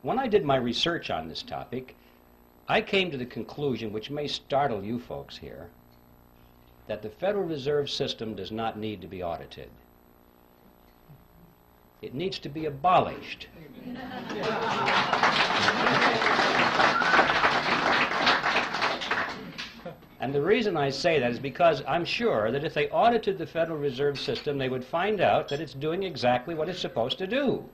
when I did my research on this topic, I came to the conclusion, which may startle you folks here, that the Federal Reserve System does not need to be audited. It needs to be abolished. And the reason I say that is because I'm sure that if they audited the Federal Reserve System, they would find out that it's doing exactly what it's supposed to do.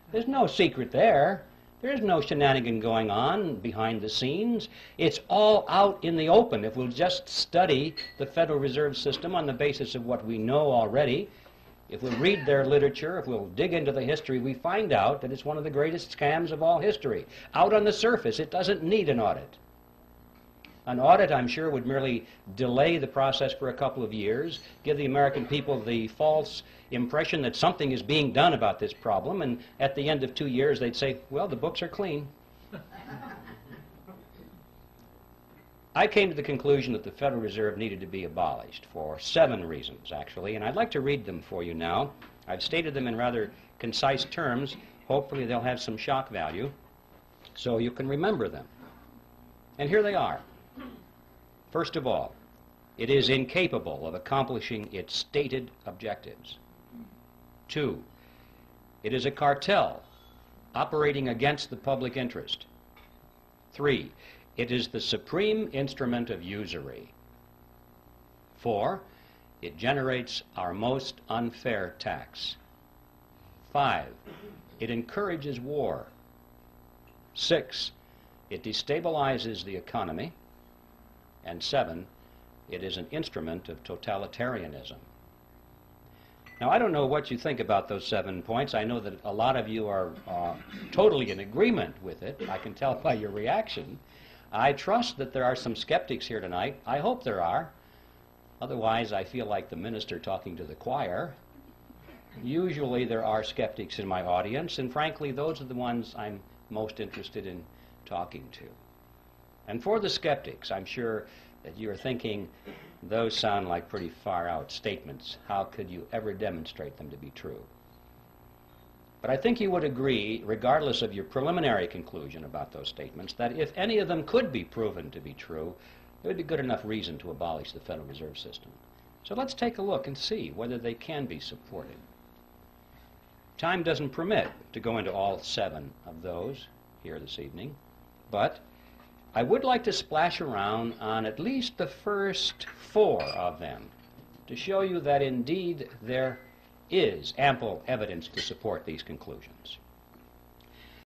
There's no secret there. There's no shenanigan going on behind the scenes. It's all out in the open. If we'll just study the Federal Reserve System on the basis of what we know already, if we'll read their literature, if we'll dig into the history, we find out that it's one of the greatest scams of all history. Out on the surface, it doesn't need an audit. An audit, I'm sure, would merely delay the process for a couple of years, give the American people the false impression that something is being done about this problem, and at the end of 2 years they'd say, well, the books are clean. I came to the conclusion that the Federal Reserve needed to be abolished for 7 reasons, actually, and I'd like to read them for you now. I've stated them in rather concise terms. Hopefully they'll have some shock value, so you can remember them. And here they are. First of all, it is incapable of accomplishing its stated objectives. 2, it is a cartel operating against the public interest. 3, it is the supreme instrument of usury. 4, it generates our most unfair tax. 5, it encourages war. 6, it destabilizes the economy. And 7, it is an instrument of totalitarianism. Now, I don't know what you think about those 7 points. I know that a lot of you are totally in agreement with it. I can tell by your reaction. I trust that there are some skeptics here tonight. I hope there are. Otherwise, I feel like the minister talking to the choir. Usually there are skeptics in my audience, and frankly, those are the ones I'm most interested in talking to. And for the skeptics, I'm sure that you're thinking, those sound like pretty far-out statements. How could you ever demonstrate them to be true? But I think you would agree, regardless of your preliminary conclusion about those statements, that if any of them could be proven to be true, there would be good enough reason to abolish the Federal Reserve System. So let's take a look and see whether they can be supported. Time doesn't permit to go into all 7 of those here this evening, but I would like to splash around on at least the first 4 of them to show you that indeed there is ample evidence to support these conclusions.